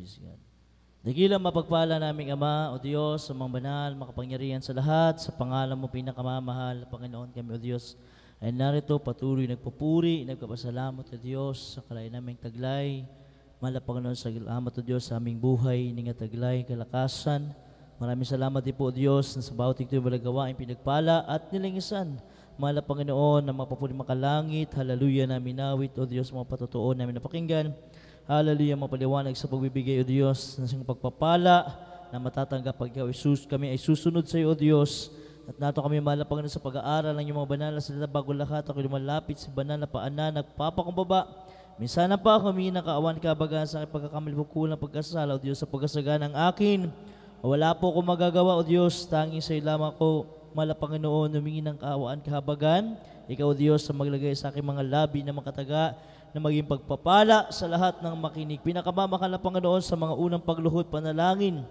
Praise God. Dakilang mapagpala naming Ama, o Diyos, sa mga banal, makapangyarihan sa lahat, sa pangalan mo pinakamamahal, Panginoon kami, o Diyos, ay narito patuloy nagpupuri, nagpapasalamat, o Diyos, sa kalay naming taglay, mahal na Panginoon, sa salamat, o Diyos, sa aming buhay, ninga taglay, kalakasan. Maraming salamat din po, o Diyos, na sa bawat ito'y malagawain, pinagpala at nilingisan. Mahal na Panginoon, na mapapuli makalangit, haleluya namin nawit, o Diyos, mga patutuon namin napakinggan. Hallelujah, mapaliwanag sa pagbibigay, O Diyos, ng pagpapala na matatanggap pag kami ay susunod sa iyo, O Diyos. At nato kami mahal na Panginoon sa pag-aaral ng iyong mga banal na salita bago lahat. Ako lumalapit sa banal na paanan, nagpapakumbaba. Minsan na pa kami nakaawan kabagaan sa aking pagkakamali kulang pagkasala, O Diyos, sa pagkasaga ng akin. Wala po akong magagawa, O Diyos, tanging sa iyo lamang ko, mahal na Panginoon, humingi ng kaawaan kahabagan. Ikaw, O Diyos, sa maglagay sa aking mga labi na makataga, na maging pagpapala sa lahat ng makinig. Pinakamamahal na Panginoon sa mga unang pagluhod, panalangin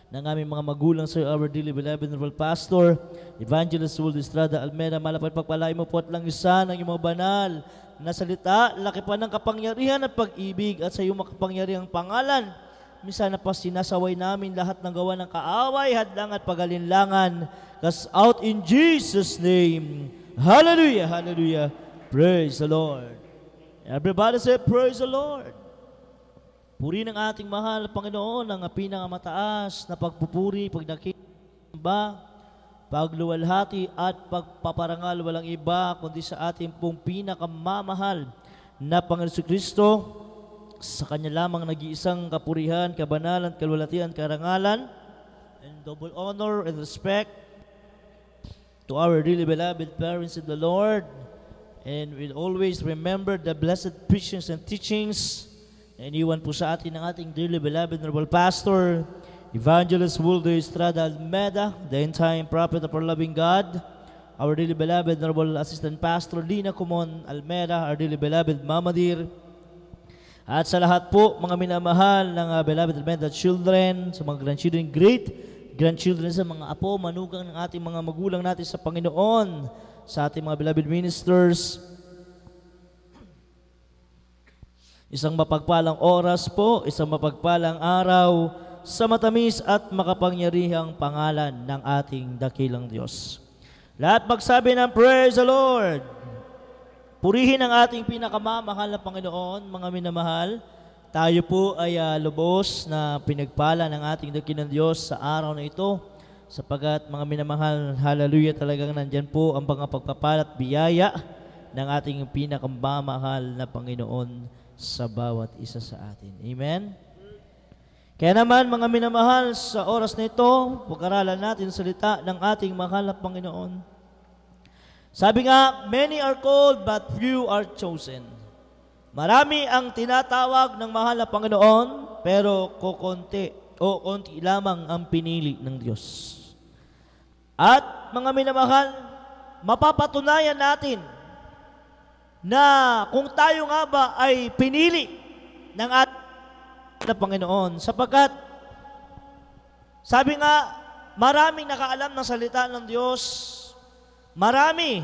ng aming mga magulang sa our dearly beloved Honorable Pastor, Evangelist Wildo Estrada Almeda. Malapad pagpalain mo po at langisan ng iyong mga banal na salita, laki pa ng kapangyarihan at pag-ibig at sa iyong makapangyarihang pangalan. Minsan na pa sinasaway namin lahat ng gawa ng kaaway, hadlang at pagalinlangan. Cast out in Jesus' name. Hallelujah, hallelujah. Praise the Lord. Everybody say, praise the Lord. Puri ng ating mahal Panginoon ang pinakamataas na pagpupuri, pagdakila, pagluwalhati at pagpaparangal walang iba kundi sa ating pong pinakamamahal na Panginoon Kristo. Sa Kanya lamang nag-iisang kapurihan, kabanalan, kalwalhatian, karangalan, and double honor and respect to our dearly beloved parents in the Lord. And we'll always remember the blessed preachings and teachings na iniwan po sa atin ng ating dearly beloved Honorable Pastor, Evangelist Wildo Estrada Almeda, the end-time prophet of our loving God, our dearly beloved Honorable Assistant Pastor Lina Kumon Almeda, our dearly beloved Mama Dear, at sa lahat po mga minamahal ng beloved Almeda children, sa mga grandchildren, great grandchildren, sa mga apo, manugang ng ating mga magulang natin sa Panginoon, sa ating mga beloved ministers. Isang mapagpalang oras po, isang mapagpalang araw sa matamis at makapangyarihang pangalan ng ating dakilang Diyos. Lahat magsabi ng praise the Lord. Purihin ang ating pinakamamahal na Panginoon, mga minamahal. Tayo po ay lubos na pinagpala ng ating dakilang Diyos sa araw na ito. Sapagat mga minamahal, hallelujah, talagang nandyan po ang mga pagpapalat biyaya ng ating pinakamamahal na Panginoon sa bawat isa sa atin. Amen? Kaya naman mga minamahal, sa oras na ito, pag-aralan natin salita ng ating mahal na Panginoon. Sabi nga, many are called but few are chosen. Marami ang tinatawag ng mahal na Panginoon, pero konti lamang ang pinili ng Diyos. At mga minamahal, mapapatunayan natin na kung tayo nga ba ay pinili ng ating Panginoon, sapagkat sabi nga, maraming nakaalam ng salita ng Diyos, marami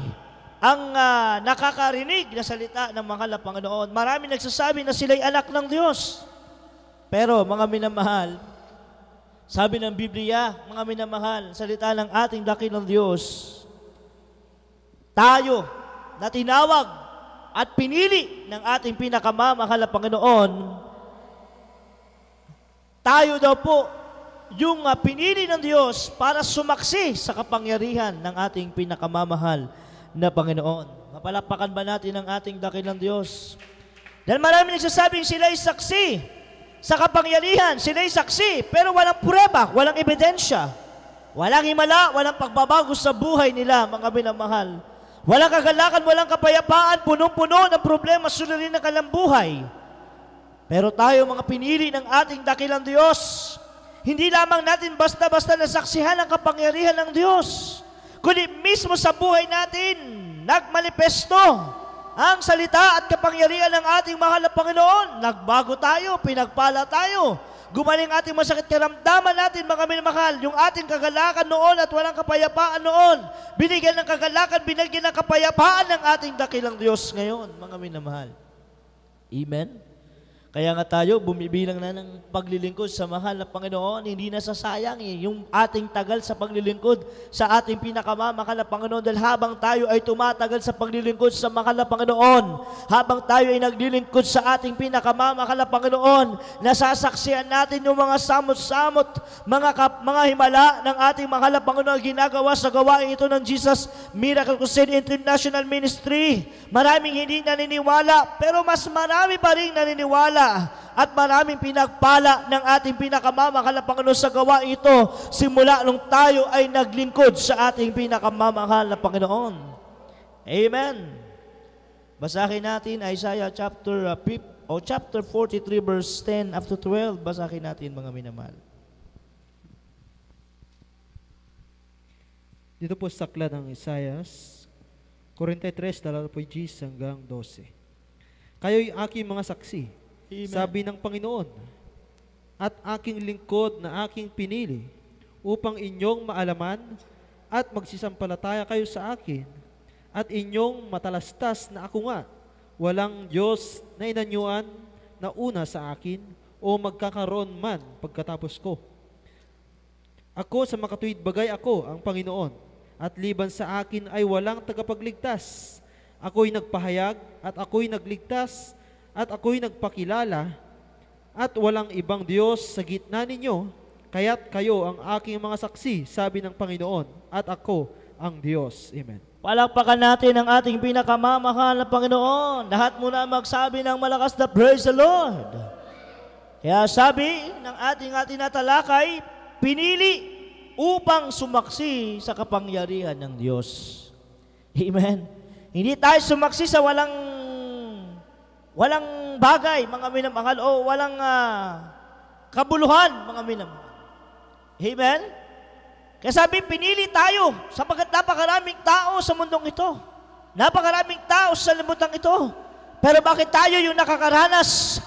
ang nakakarinig na salita ng mahal na Panginoon, marami nagsasabi na sila'y anak ng Diyos. Pero mga minamahal, sabi ng Biblia, mga minamahal, salita ng ating dakilang Diyos, tayo na tinawag at pinili ng ating pinakamamahal na Panginoon, tayo daw po yung pinili ng Diyos para sumaksi sa kapangyarihan ng ating pinakamamahal na Panginoon. Mapalakpakan ba natin ang ating dakilang Diyos? Dahil marami nagsasabing sila'y saksi sa kapangyarihan, sila'y saksi, pero walang prueba, walang ebidensya. Walang himala, walang pagbabago sa buhay nila, mga minamahal. Walang kagalakan, walang kapayapaan, punong-puno ng problema, suliranin ng kanilang buhay. Pero tayo, mga pinili ng ating dakilang Diyos, hindi lamang natin basta-basta nasaksihan ang kapangyarihan ng Diyos, kundi mismo sa buhay natin, nagmanifesto ang salita at kapangyarihan ng ating mahal na Panginoon. Nagbago tayo, pinagpala tayo. Gumaling ating masakit karamdaman natin, mga minamahal. Yung ating kagalakan noon at walang kapayapaan noon, binigyan ng kagalakan, binigyan ng kapayapaan ng ating dakilang Diyos ngayon, mga minamahal. Amen? Kaya nga tayo, bumibilang na ng paglilingkod sa mahal na Panginoon. Hindi na sasayang yung ating tagal sa paglilingkod sa ating pinakamamahal na Panginoon. Dahil habang tayo ay tumatagal sa paglilingkod sa mahal na Panginoon, habang tayo ay naglilingkod sa ating pinakamamahal na Panginoon, nasasaksihan natin yung mga samot-samot, mga himala ng ating mahal na Panginoon ginagawa sa gawain ito ng Jesus Miracle Crusade International Ministry. Maraming hindi naniniwala, pero mas marami pa rin naniniwala at maraming pinagpala ng ating pinakamamahal na Panginoon sa gawain ito simula nung tayo ay naglingkod sa ating pinakamamahal na Panginoon. Amen. Basahin natin Isaiah chapter 43 verse 10 up to 12. Basahin natin mga minamahal. Dito po sa aklat ng Isaiah 43, 10 hanggang 12. Kayo'y aking mga saksi, Amen. sabi ng Panginoon, at aking lingkod na aking pinili, upang inyong maalaman at magsisampalataya kayo sa akin, at inyong matalastas na ako nga, walang Diyos na inanyuan na una sa akin, o magkakaroon man pagkatapos ko. Ako sa makatuwid bagay ako, ang Panginoon, at liban sa akin ay walang tagapagligtas. Ako'y nagpahayag, at ako'y nagligtas, at ako'y nagpakilala, at walang ibang Diyos sa gitna ninyo, kaya't kayo ang aking mga saksi, sabi ng Panginoon, at ako ang Diyos. Amen. Palakpakan natin ang ating pinakamamahal na Panginoon. Lahat muna magsabi ng malakas na praise the Lord. Kaya sabi ng ating natalakay, pinili upang sumaksi sa kapangyarihan ng Diyos. Amen. Hindi tayo sumaksi sa walang bagay, mga minamahal, o walang kabuluhan, mga minamahal. Amen? Kaya sabi, pinili tayo sapagkat napakaraming tao sa mundong ito. Napakaraming tao sa libutan ito. Pero bakit tayo yung nakakaranas?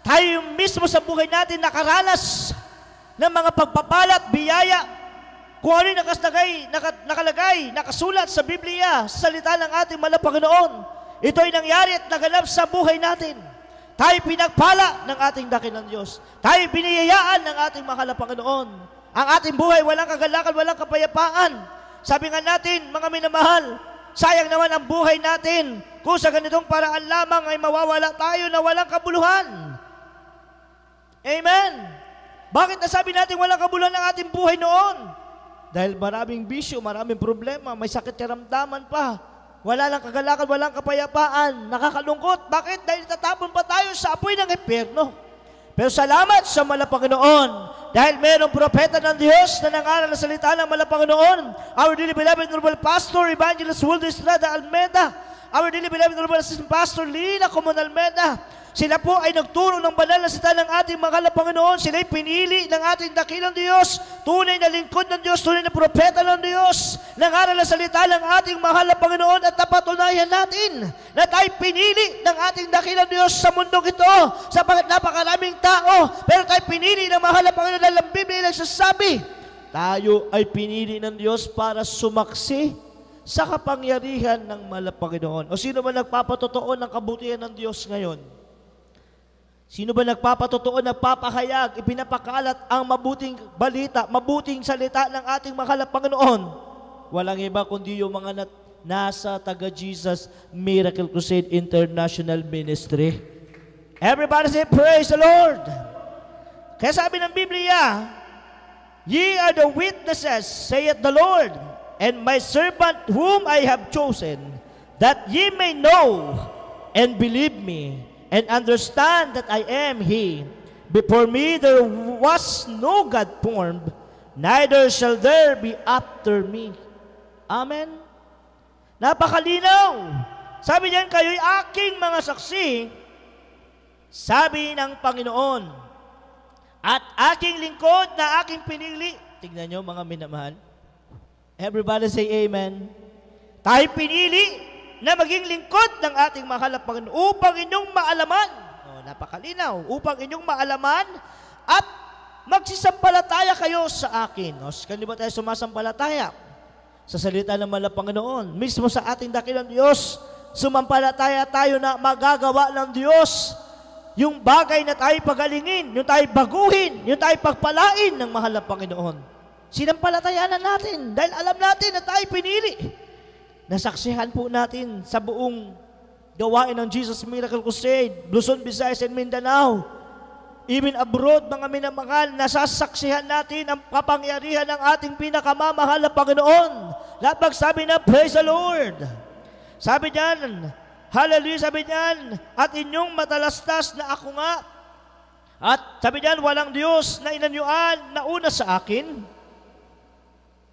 Tayo yung mismo sa buhay natin nakaranas ng mga pagpapalat, biyaya, kung ano yung nakalagay, nakasulat sa Biblia, sa salita ng ating mahal na Panginoon. Ito ay nangyari at naganap sa buhay natin. Tayo pinagpala ng ating dakilang Diyos. Tayo biniyayaan ng ating mahal na Panginoon. Ang ating buhay, walang kagalakan, walang kapayapaan. Sabi nga natin, mga minamahal, sayang naman ang buhay natin kung sa ganitong paraan lamang ay mawawala tayo na walang kabuluhan. Amen. Bakit nasabi natin walang kabuluhan ng ating buhay noon? Dahil maraming bisyo, maraming problema, may sakit karamdaman pa. Wala lang kagalakan, walang kapayapaan, nakakalungkot. Bakit? Dahil tatapon pa tayo sa apoy ng impyerno. Pero salamat sa mahal na Panginoon, dahil mayroong propeta ng Diyos na nangaral na salita ng mahal na Panginoon, our dearly beloved Honorable Pastor Evangelist Wildo Estrada Almeda, our dearly beloved Honorable Assistant Pastor Lina Comun Almeda. Sila po ay nagturo ng banal na salita ng ating mahal na Panginoon. Sila ay pinili ng ating dakilang Diyos, tunay na lingkod ng Diyos, tunay na propeta ng Diyos. Nangaral na salita ng ating mahal na Panginoon at napatunayan natin na tayo pinili ng ating dakilang Diyos sa mundong ito, sapagkat napakaraming tao, pero tayo pinili ng mahal na Panginoon. Dahil ang Biblia nagsasabi, tayo ay pinili ng Diyos para sumaksi sa kapangyarihan ng mahal na Panginoon. O sino ba nagpapatotoo ng kabutihan ng Diyos ngayon? Sino ba nagpapatotoo, nagpapahayag, ipinapakalat ang mabuting balita, mabuting salita ng ating mahal na Panginoon? Walang iba kundi yung mga nasa taga-Jesus Miracle Crusade International Ministry. Everybody say, praise the Lord! Kaya sabi ng Biblia, ye are the witnesses, saith the Lord, and my servant whom I have chosen, that ye may know and believe me, and understand that I am He. Before me there was no God formed, neither shall there be after me. Amen? Napakalinaw. Sabi niyan, kayo'y aking mga saksi, sabi ng Panginoon, at aking lingkod na aking pinili. Tignan nyo mga minamahal. Everybody say amen. Tayo pinili na maging lingkod ng ating mahal na Panginoon upang inyong maalaman. Napakalinaw. Upang inyong maalaman at magsisampalataya kayo sa akin. Kaya ba tayo sumasampalataya? Sa salita ng mahal na Panginoon. Mismo sa ating dakilang Diyos, sumampalataya tayo na magagawa ng Diyos yung bagay na tayo pagalingin, yung tayo baguhin, yung tayo pagpalain ng mahal na Panginoon. Sinampalatayanan natin dahil alam natin na tayo pinili. Nasaksihan po natin sa buong gawain ng Jesus Miracle Crusade, Luzon, Visayas, and Mindanao. Even abroad, mga minamahal, nasasaksihan natin ang kapangyarihan ng ating pinakamamahal na Panginoon. Lahat magsabi na, praise the Lord. Sabi niyan, hallelujah, sabi niyan, at inyong matalastas na ako nga. At sabi niyan, walang Diyos na inanyuan na una sa akin.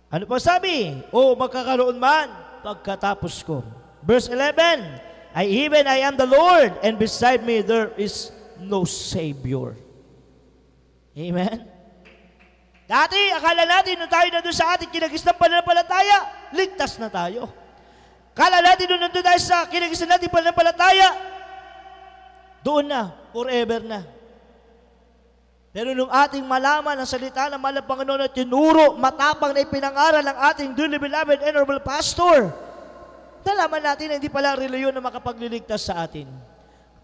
Ano pa sabi? O magkakaroon man pagkatapos ko. Verse 11, I am the Lord, and beside me there is no Savior. Amen? Dati, akala natin nung tayo na doon sa ating kinagis ng pananampalataya, ligtas na tayo. Akala natin nung nandun tayo sa kinagis na natin pananampalataya, doon na, forever na. Pero nung ating malaman ang salita ng mahal na Panginoon at tinuro, matapang na ipinangaral ng ating dearly beloved and honorable pastor, nalaman natin na hindi pala reliyon na makapagliligtas sa atin.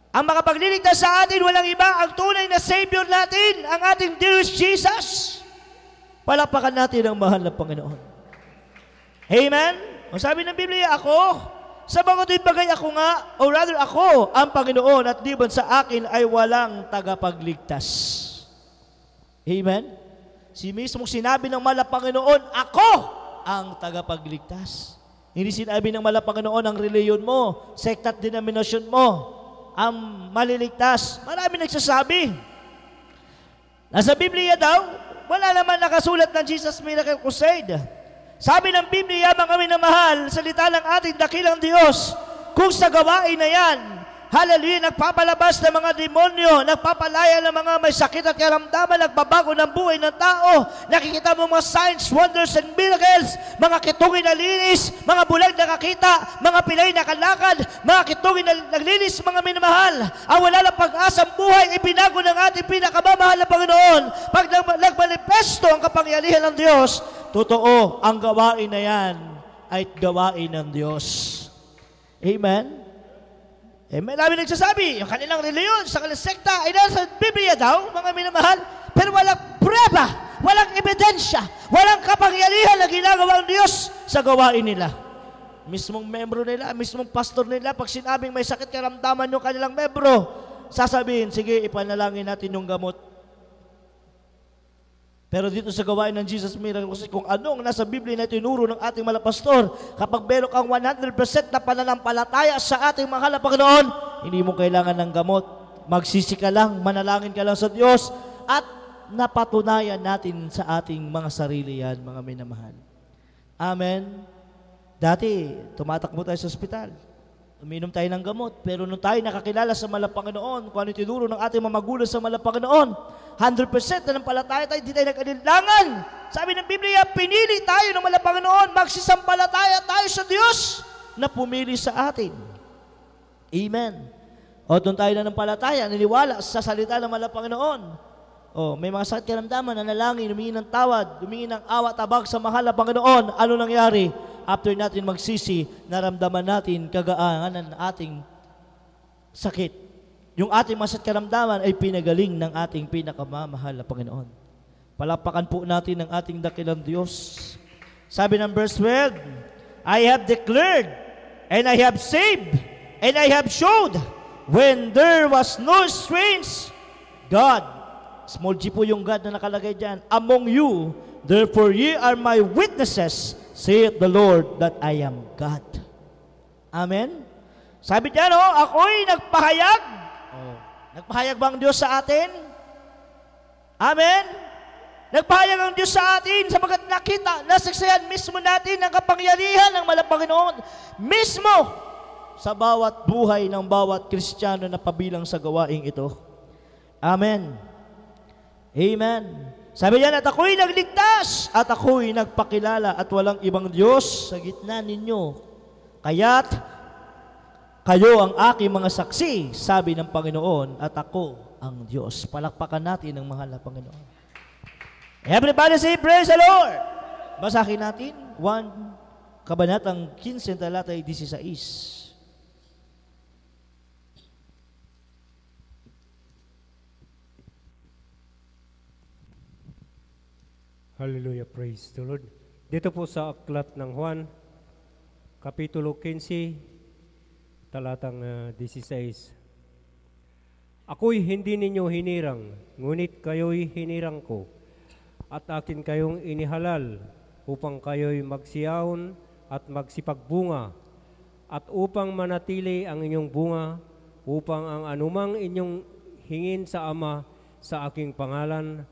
Ang makapagliligtas sa atin, walang iba, ang tunay na Savior natin, ang ating dearest Jesus. Palapakan natin ang mahal na Panginoon. Amen? Ang sabi ng Biblia, ako, sa baga't bagay ako nga, or rather ako, ang Panginoon, at liban sa akin ay walang tagapagligtas. Amen? Si mismong sinabi ng mahal na Panginoon, ako ang tagapagligtas. Hindi sinabi ng mahal na Panginoon ang reliyon mo, sekta at denominasyon mo, ang maliligtas. Marami nagsasabi. Nasa Biblia daw, wala naman nakasulat ng Jesus Miracle Crusade. Sabi ng Biblia, mga minamahal, salita ng ating dakilang Diyos, kung sa gawain na yan, hallelujah, nagpapalabas ng mga demonyo, nagpapalaya ng mga may sakit at karamdaman, nagbabago ng buhay ng tao, nakikita mo mga signs, wonders, and miracles, mga kitungin na linis, mga bulag na kakita, mga pilay na kalakad, mga kitungin na naglinis, mga minamahal, ang wala lang pag-asang buhay, ibinago ng ating pinakamamahal na Panginoon. Pag nagmanifesto ang kapangyarihan ng Diyos, totoo, ang gawain na yan ay gawain ng Diyos. Amen? Eh, may namin nagsasabi, yung kanilang reliyon sa kanilang sekta ay nasa Biblia daw, mga minamahal, pero walang prueba, walang ebidensya, walang kapangyarihan na ginagawa ng Diyos sa gawain nila. Mismong membro nila, mismong pastor nila, pag sinabing may sakit karamdaman yung kanilang membro, sasabihin, sige, ipanalangin natin yung gamot. Pero dito sa gawain ng Jesus Miracle, kasi kung anong nasa Biblia na tinuro ng ating mga pastor, kapag meron kang 100% na pananampalataya sa ating mahal na Panginoon, hindi mo kailangan ng gamot. Magsisi ka lang, manalangin ka lang sa Diyos, at napatunayan natin sa ating mga sarili yan, mga minamahal. Amen? Dati, tumatakbo tayo sa ospital. Uminom tayo ng gamot, pero nung tayo nakakilala sa mahal na Panginoon, kung ano tinuro ng ating mga magulang sa mahal na Panginoon, 100% na ng palataya tayo, di tayo nag-alinlangan. Sabi ng Biblia, pinili tayo ng mahal na Panginoon, magsisampalataya tayo sa Diyos na pumili sa atin. Amen. O doon tayo na ng palataya, naniwala sa salita ng mahal na Panginoon. O may mga sakit karamdaman, nanalangin, humingi ng tawad, humingi ng awa, tabag sa mahal na Panginoon. Ano nangyari? After natin magsisi, naramdaman natin kagaanan ng ating sakit. Yung ating masat karamdaman ay pinagaling ng ating pinakamamahal na Panginoon. Palapakan po natin ang ating dakilang Diyos. Sabi ng verse 12, I have declared, and I have saved, and I have showed, when there was no strange God. Small g po yung God na nakalagay dyan. Among you, therefore ye are my witnesses, saith the Lord, that I am God. Amen? Sabi dyan, ako'y nagpahayag. Nagpahayag ba ang Diyos sa atin? Amen? Nagpahayag ang Diyos sa atin sapagat nakita, nasaksihan mismo natin ang kapangyarihan ng mahal na Panginoon mismo sa bawat buhay ng bawat Kristiyano na pabilang sa gawaing ito. Amen. Amen. Sabi niyan, at ako'y nagligtas at ako'y nagpakilala at walang ibang Diyos sa gitna ninyo. Kaya't kayo ang aking mga saksi, sabi ng Panginoon, at ako ang Diyos. Palakpakan natin ang mahal na Panginoon. Everybody say, praise the Lord! Basahin natin, 1 Kabanatang 15, talatay 16. Hallelujah, praise the Lord. Dito po sa aklat ng Juan, Kapitulo 15, talatang 16. Ako'y hindi ninyo hinirang, ngunit kayo'y hinirang ko, at akin kayong inihalal, upang kayo'y magsiyaon at magsipagbunga, at upang manatili ang inyong bunga, upang ang anumang inyong hingin sa Ama sa aking pangalan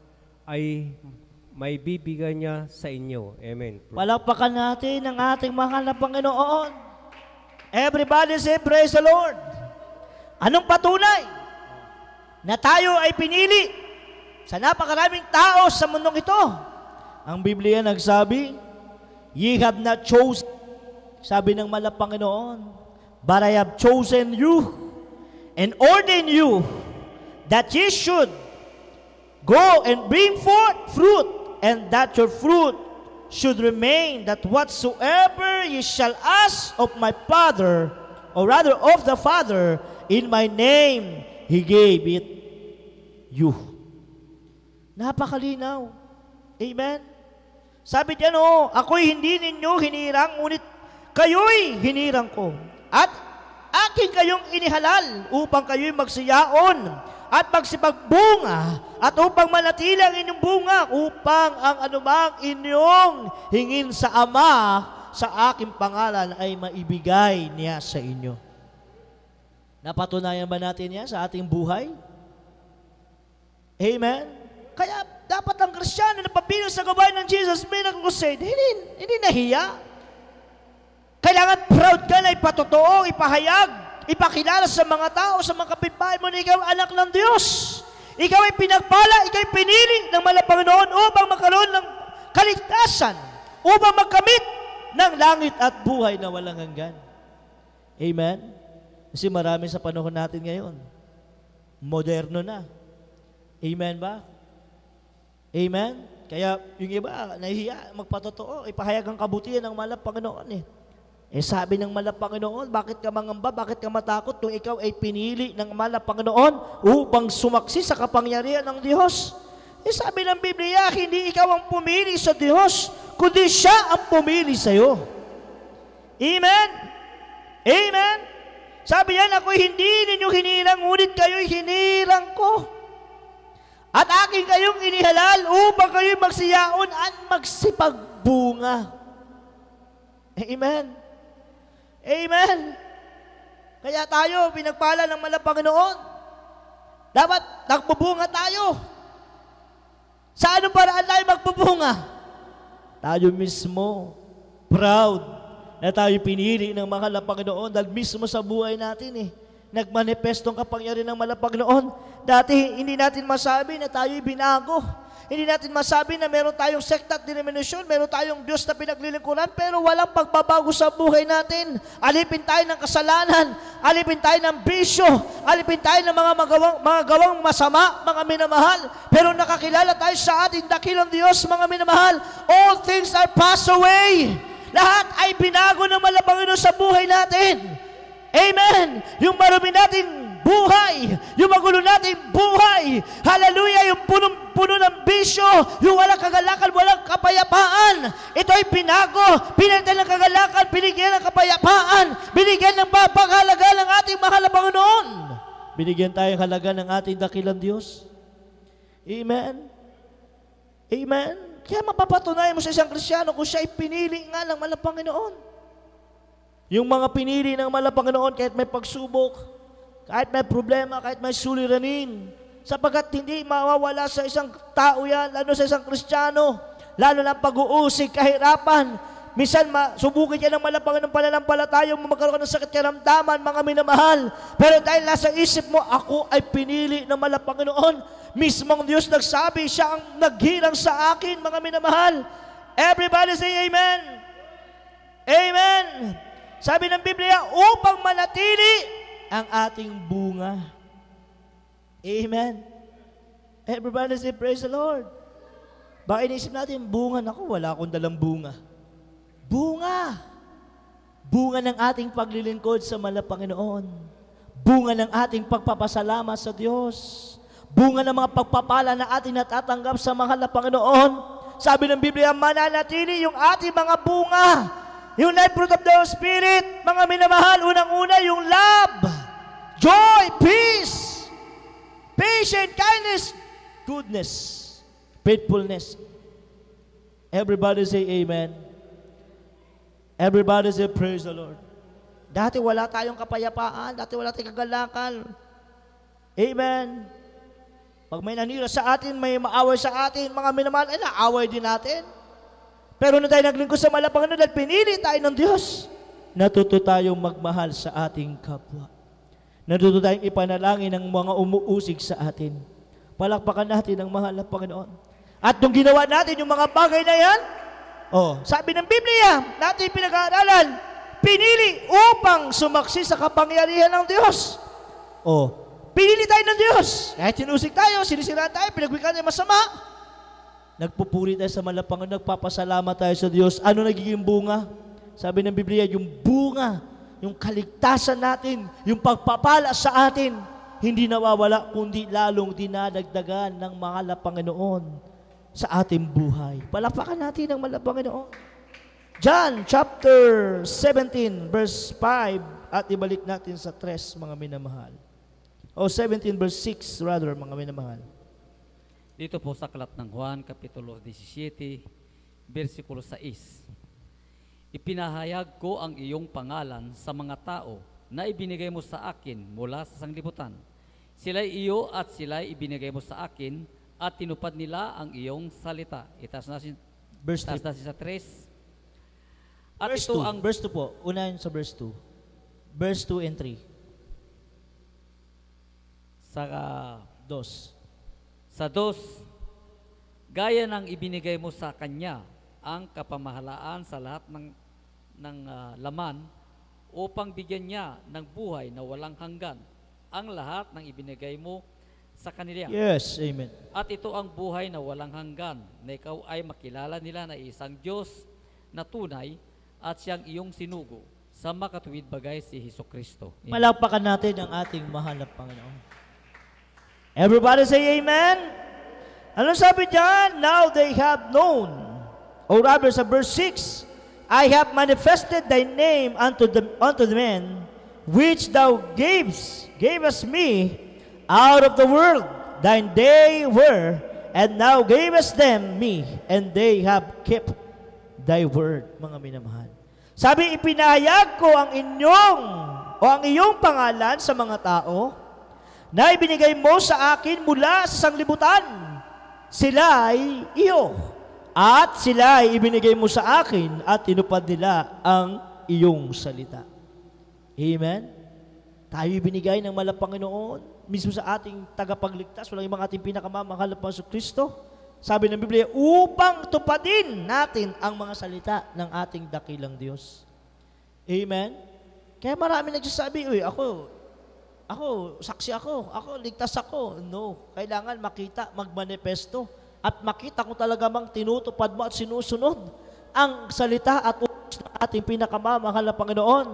ay may bibigay niya sa inyo. Amen. Palakpakan natin ang ating mahal na Panginoon. Everybody say, praise the Lord. Anong patunay na tayo ay pinili sa napakaraming tao sa mundong ito? Ang Biblia nagsabi, ye have not chosen, sabi ng mahal na Panginoon, but I have chosen you and ordained you that ye should go and bring forth fruit, and that your fruit should remain, that whatsoever ye shall ask of my Father, or rather of the Father, in my name, He gave it you. Napakalinaw. Amen? Sabi diyan, ako'y hindi ninyo hinirang, ngunit kayo'y hinirang ko. At akin kayong inihalal upang kayo'y magsiyaon at magsipagbunga, at upang manatili ang inyong bunga, upang ang anumang inyong hingin sa Ama sa aking pangalan ay maibigay niya sa inyo. Napatunayan ba natin yan sa ating buhay? Amen? Kaya dapat ang Kristiyano na papilang sa gawain ng Jesus Miracle Crusade, hindi nahiya. Kailangan proud ka na ipatotoo, ipahayag, ipakilala sa mga tao, sa mga kapitbahay mo na ikaw anak ng Diyos. Ikaw ay pinagpala, ikaw ay pinili ng mahal na Panginoon upang magkaroon ng kaligtasan, upang magkamit ng langit at buhay na walang hanggan. Amen? Kasi marami sa panahon natin ngayon, moderno na. Amen ba? Amen? Kaya yung iba, nahihiya, magpatotoo, ipahayag ang kabutihan ng mahal na Panginoon sabi ng mahal na Panginoon, bakit ka mangamba, bakit ka matakot kung ikaw ay pinili ng mahal na Panginoon upang sumaksi sa kapangyarihan ng Diyos? Sabi ng Biblia, hindi ikaw ang pumili sa Diyos, kundi siya ang pumili sa iyo. Amen? Amen? Sabi yan, ako'y hindi ninyo hinirang, ngunit kayo'y hinirang ko. At akin kayong inihalal upang kayo'y magsiyaon at magsipagbunga. Amen? Amen. Kaya tayo, pinagpala ng mahal na Panginoon. Dapat nagbubunga tayo. Sa anong paraan tayo magbubunga? Tayo mismo, proud na tayo pinili ng mahal na Panginoon dahil mismo sa buhay natin nagmanifestong kapangyarihan ng mahal na Panginoon. Dati, hindi natin masabi na tayo'y binago. Hindi natin masabi na meron tayong sekta at denominasyon, meron tayong Diyos na pinaglilingkuran, pero walang pagbabago sa buhay natin. Alipin tayo ng kasalanan, alipin tayo ng bisyo, alipin tayo ng mga gawang masama, mga minamahal. Pero nakakilala tayo sa ating dakilang Diyos, mga minamahal. All things are passed away. Lahat ay binago ng mahal na Panginoon sa buhay natin. Amen! Yung marumi nating buhay, yung magulo nating buhay, hallelujah, yung puno ng bisyo, yung walang kagalakan, walang kapayapaan, ito ay binago, pinalitan ng kagalakan, binigyan ng kapayapaan, binigyan ng pagpapahalaga ng ating mahal na Panginoon. Binigyan tayong halaga ng ating dakilang Diyos. Amen? Amen? Kaya mapapatunayan mo sa isang Kristiyano kung siya ay pinili nga ng mahal na Panginoon. Yung mga pinili ng mahal na Panginoon, kahit may pagsubok, kahit may problema, kahit may suliranin, sapagkat hindi mawawala sa isang tao yan, lalo sa isang Kristiyano, lalo na pag-uusig, kahirapan. Minsan, subukin yan ng mahal na Panginoon pananampalataya mo magkaroon ng sakit karamdaman, mga minamahal. Pero dahil nasa isip mo, ako ay pinili ng mahal na Panginoon, mismong Diyos nagsabi, siya ang naghilang sa akin, mga minamahal. Everybody say amen. Amen. Sabi ng Biblia, upang manatili ang ating bunga. Amen. Everybody say, praise the Lord. Baka inisip natin, bunga, naku, wala akong dalang bunga. Bunga. Bunga ng ating paglilingkod sa mahal na Panginoon. Bunga ng ating pagpapasalamat sa Diyos. Bunga ng mga pagpapala na ating natatanggap sa mahal na Panginoon. Sabi ng Biblia, mananatili yung ating mga bunga. Yung life fruit of the Spirit, mga minamahal, unang-una yung love, joy, peace, patience, kindness, goodness, faithfulness. Everybody say amen. Everybody say praise the Lord. Dati wala tayong kapayapaan, dati wala tayong kagalakan. Amen. Pag may nanira sa atin, may maaway sa atin, mga minamahal, ay naaway din natin. Pero nung tayo naglingkod sa malapang at pinili tayo ng Diyos, natuto tayong magmahal sa ating kapwa. Natuto tayong ipanalangin ng mga umuusig sa atin. Palakpakan natin ang mahal na Panginoon. At nung ginawa natin yung mga bagay na yan, sabi ng Biblia, natin pinag-aaralan, pinili upang sumaksi sa kapangyarihan ng Diyos. Pinili tayo ng Diyos. Kahit sinusik tayo, sinisiraan tayo, pinagwikan tayo masama. Nagpupuri tayo sa malapangan, nagpapasalamat tayo sa Diyos. Ano nagiging bunga? Sabi ng Biblia, yung bunga, yung kaligtasan natin, yung pagpapala sa atin, hindi nawawala, kundi lalong dinadagdagan ng mahal na Panginoon sa ating buhay. Palapakan natin ang mahal na Panginoon. John chapter 17, verse 5, at ibalik natin sa 3, mga minamahal. 17 verse 6 rather, mga minamahal. Dito po sa aklat ng Juan, Kapitulo 17, versikulo 6. Ipinahayag ko ang iyong pangalan sa mga tao na ibinigay mo sa akin mula sa sanglibutan. Sila'y iyo at sila'y ibinigay mo sa akin at tinupad nila ang iyong salita. Itaas natin sa 3. At Verse 2, verse 2 po. Unahin sa verse 2. Verse 2 and 3. Sa 2. Sa 2, gaya ng ibinigay mo sa Kanya ang kapamahalaan sa lahat ng laman upang bigyan niya ng buhay na walang hanggan ang lahat ng ibinigay mo sa kanila. Yes, amen. At ito ang buhay na walang hanggan, na ikaw ay makilala nila na isang Diyos na tunay at siyang iyong sinugo sa makatuwid bagay si Hesukristo. Malakpakan natin ang ating mahal na Panginoon. Everybody say amen. Ano sabi diyan? Now they have known, or rather sa verse 6, I have manifested thy name unto the men which thou gavest me out of the world. Thine they were, and thou gavest them me, and they have kept thy word. Mga minamahal. Sabi, ipinahayag ko ang iyong pangalan sa mga tao na ibinigay mo sa akin mula sa sanglibutan. Sila ay iyo, at sila ay ibinigay mo sa akin at tinupad nila ang iyong salita. Amen? Tayo ibinigay ng mahal na Panginoon, mismo sa ating tagapagligtas, walang ibang ating pinakamamahal na Panginoon Kristo. Sabi ng Biblia, upang tupadin natin ang mga salita ng ating dakilang Diyos. Amen? Kaya marami nagsasabi, saksi ako, ligtas ako. No, kailangan makita, magmanifesto, at makita kung talaga mang tinutupad mo at sinusunod ang salita at utos ng ating pinakamamahal na Panginoon.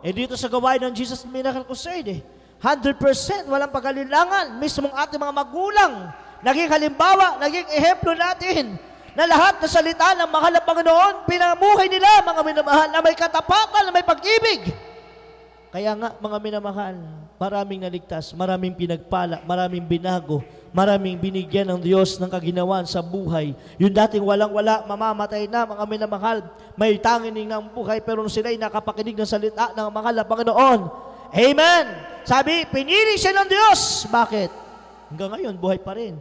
Dito sa gawain ng Jesus Miracle Crusade, 100% walang pag-alilangan. Mismong ating mga magulang, naging halimbawa, naging ehemplo natin, na lahat na salita ng mahal na Panginoon, pinamuhay nila, mga minamahal, na may katapatan, na may pag-ibig. Kaya nga, mga minamahal, maraming naligtas, maraming pinagpala, maraming binago, maraming binigyan ng Diyos ng kaginawan sa buhay. Yung dating walang-wala, mamamatay na, mga minamahal, may tangining ng buhay, pero sila'y nakapakinig ng salita ng mahal na Panginoon. Amen! Sabi, pinili siya ng Diyos. Bakit? Hanggang ngayon, buhay pa rin.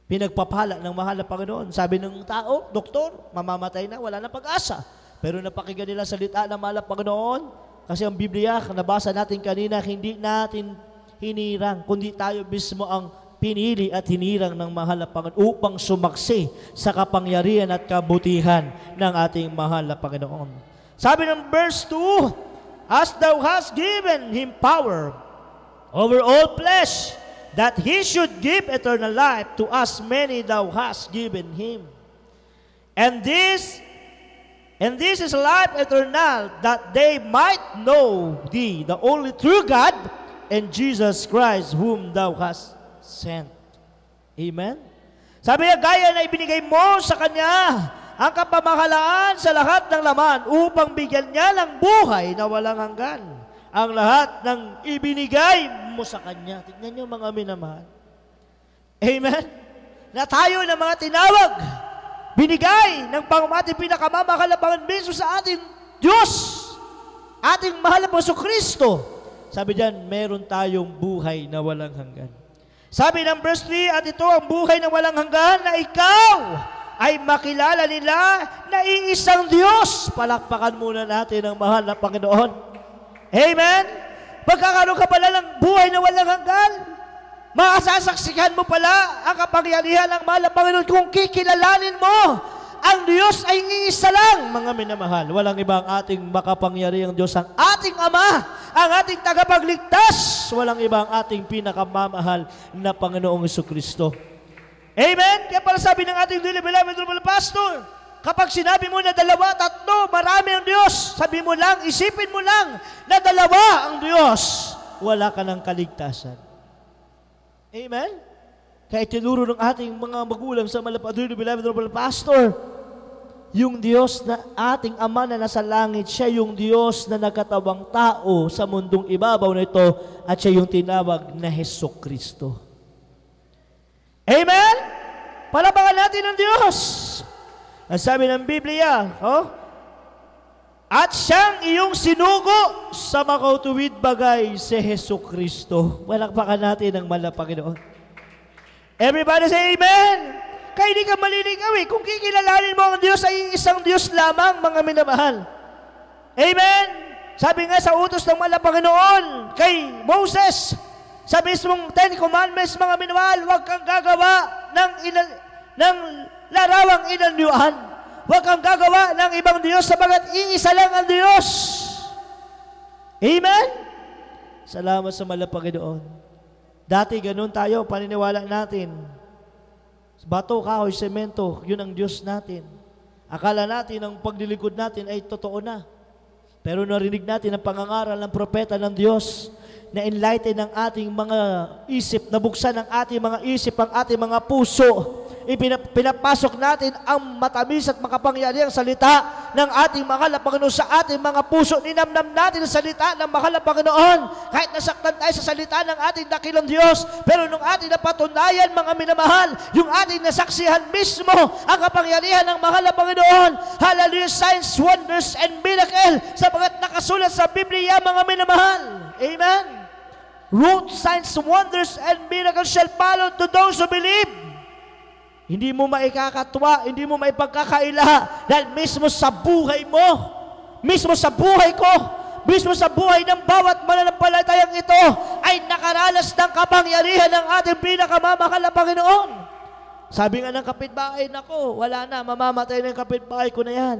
Pinagpapala ng mahal na Panginoon. Sabi ng tao, doktor, mamamatay na, wala na pag-asa. Pero napakinggan nila salita ng mahal na Panginoon. Kasi ang Biblia, nabasa natin kanina, hindi natin hinirang, kundi tayo mismo ang pinili at hinirang ng mahal na Panginoon upang sumaksi sa kapangyarihan at kabutihan ng ating mahal na Panginoon. Sabi ng verse 2, as thou hast given him power over all flesh, that he should give eternal life to us many thou hast given him. And this is life eternal, that they might know thee, the only true God, and Jesus Christ, whom thou hast sent. Amen? Sabi niya, gaya na ibinigay mo sa Kanya ang kapamahalaan sa lahat ng laman upang bigyan niya ng buhay na walang hanggan ang lahat ng ibinigay mo sa Kanya. Tignan niyo mga minamahal. Amen? Na tayo na mga tinawag, binigay ng ating pinakamamahal na Panginoon sa ating Diyos, ating mahal na Kristo. Sabi diyan, meron tayong buhay na walang hanggan. Sabi ng verse 3, at ito ang buhay na walang hanggan na ikaw ay makilala nila na iisang Diyos. Palakpakan muna natin ang mahal na Panginoon. Amen? Pagkakaroon ka pala ng buhay na walang hanggan, masasaksihan mo pala ang kapangyarihan ng mahal na Panginoon kung kikilalanin mo ang Diyos ay iisa lang, mga minamahal. Walang ibang ating makapangyarihang Diyos, ang ating Ama, ang ating tagapagligtas. Walang ibang ating pinakamamahal na Panginoong Jesucristo. Amen? Kaya pala sabi ng ating beloved pastor, kapag sinabi mo na 2, 3, marami ang Diyos, sabi mo lang, isipin mo lang na 2 ang Diyos, wala ka ng kaligtasan. Amen? Kaya tinuro ng ating mga magulang sa malapaduri, beloved pastor, yung Diyos na ating Ama na nasa langit, siya yung Diyos na nagkatawang tao sa mundong ibabaw na ito at siya yung tinawag na Jesucristo. Amen? Palabangan natin ang Diyos. Ang sabi ng Biblia, at siyang iyong sinugo sa makautuwid bagay si Jesucristo. Walakpakan natin ang mahal na Panginoon. Everybody say amen. Kaya hindi ka maliligaw kung kikilalanin mo ang Diyos ay isang Diyos lamang, mga minamahal. Amen? Sabi nga sa utos ng mahal na Panginoon kay Moses, sa mismong 10 Commandments, mga minamahal, huwag kang gagawa ng larawang inanyuan. Huwag kang gagawa ng ibang Diyos sabagat iisa lang ang Diyos. Amen? Salamat sa mahal na Panginoon. Dati ganun tayo, paniniwala natin. Bato, kahoy, semento, yun ang Diyos natin. Akala natin ang paglilingkod natin ay totoo na. Pero narinig natin ang pangangaral ng propeta ng Diyos na enlighten ang ating mga isip, nabuksan ang ating mga isip, ang ating mga puso. Pinapasok natin ang matamis at makapangyarihang salita ng ating mahal na Panginoon sa ating mga puso. Ninamnam natin ang salita ng mahal na Panginoon. Kahit nasaktan tayo sa salita ng ating dakilang Diyos, pero nung ating napatunayan, mga minamahal, yung ating nasaksihan mismo ang kapangyarihan ng mahal na Panginoon. Hallelujah, signs, wonders, and miracle, sapagat nakasulat sa Biblia, mga minamahal. Amen? Root, signs, wonders, and miracles shall follow to those who believe. Hindi mo maikakatwa, hindi mo maipagkakaila, dahil mismo sa buhay mo, mismo sa buhay ko, mismo sa buhay ng bawat mananampalatayang ito, ay nakaranas ng kapangyarihan ng ating pinakamamahal na Panginoon. Sabi nga ng kapitbahay, nako, wala na, mamamatay na yung kapitbahay ko na yan.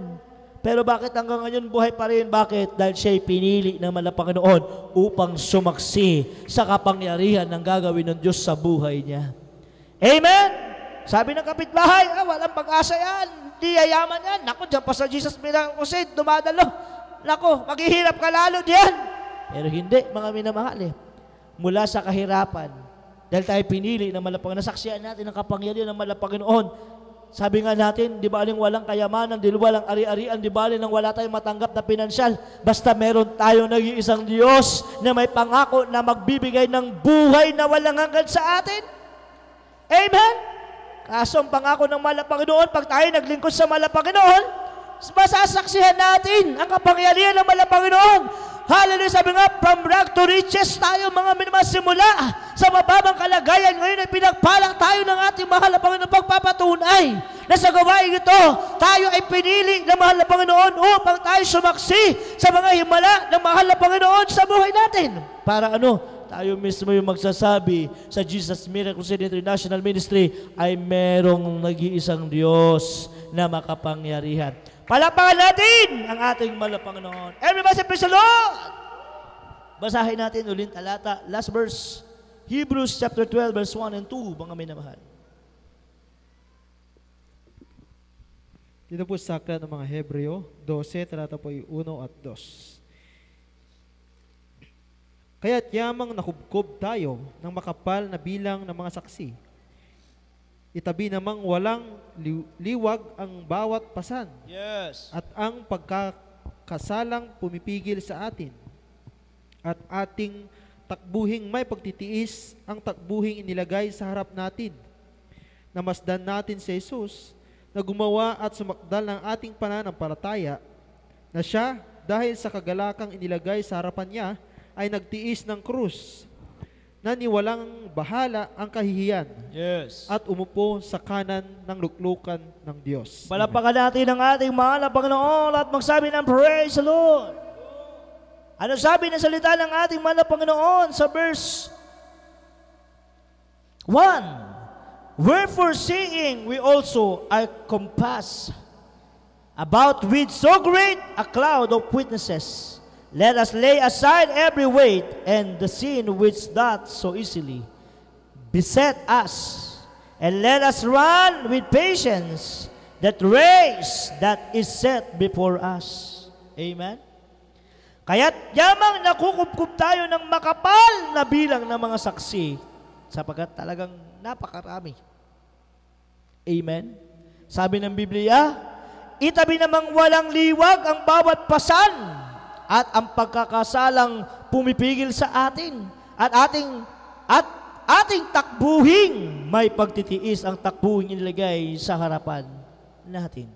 Pero bakit hanggang ngayon buhay pa rin? Bakit? Dahil siya'y pinili ng mahal na Panginoon upang sumaksi sa kapangyarihan ng gagawin ng Diyos sa buhay niya. Amen? Sabi ng kapitbahay, walang pag-asa yan, hindi yayaman yan. Naku, dyan pa sa Jesus Miracle Crusade, dumadalo. Naku, maghihirap ka lalo diyan. Pero hindi, mga minamahal mula sa kahirapan, dahil tayo pinili ng mahal na Panginoon, nasaksihan natin ang kapangyarihan ng mahal na Panginoon. Sabi nga natin, di ba aling walang kayamanan, di walang ari-arian, di ba aling nang wala tayong matanggap na pinansyal, basta meron tayong nag-iisang Diyos na may pangako na magbibigay ng buhay na walang hanggan sa atin. Amen? Kaso ang pangako ng mahal na Panginoon, pag tayo naglingkod sa mahal na Panginoon, masasaksihan natin ang kapangyarihan ng mahal na Panginoon. Hallelujah, sabi nga, from rag to riches tayo, mga minamahal, simula sa mababang kalagayan. Ngayon ay pinagpalang tayo ng ating mahal na Panginoon pagpapatunay na sa gawain ito, tayo ay pinili ng mahal na Panginoon upang tayo sumaksi sa mga himala ng mahal na Panginoon sa buhay natin. Para tayo mismo yung magsasabi sa Jesus Miracle Crusade International Ministry ay merong nag-iisang Diyos na makapangyarihan. Palapakan natin ang ating mahal na Panginoon. Everybody say, praise the Lord! Basahin natin ulit talata, last verse, Hebrews chapter 12, verse 1 and 2, mga minamahal. Dito po sa aklat ng mga Hebreo, 12, talata po 1 at 2. Kaya't yamang nakubkob tayo ng makapal na bilang ng mga saksi. Itabi namang walang liwag ang bawat pasan Yes. at ang pagkakasalang pumipigil sa atin. At ating takbuhing may pagtitiis ang takbuhing inilagay sa harap natin. Namasdan natin si Jesus na gumawa at sumakdal ng ating pananampalataya, na siya, dahil sa kagalakang inilagay sa harapan niya, ay nagtiis ng krus, na niwalang bahala ang kahihiyan, Yes. at umupo sa kanan ng luklukan ng Diyos. Palapakan natin ang ating mahal na Panginoon at magsabi ng praise the Lord. Ano sabi ng salita ng ating mahal na Panginoon sa verse 1? Wherefore seeing we also are compassed about with so great a cloud of witnesses, let us lay aside every weight and the sin which doth so easily beset us, and let us run with patience that race that is set before us. Amen? Kaya't yamang nakukupkup tayo ng makapal na bilang ng mga saksi, sapagkat talagang napakarami. Amen? Sabi ng Biblia, itabi namang walang liwag ang bawat pasan at ang pagkakasalang pumipigil sa atin at ating takbuhing may pagtitiis ang takbuhing inilagay sa harapan natin.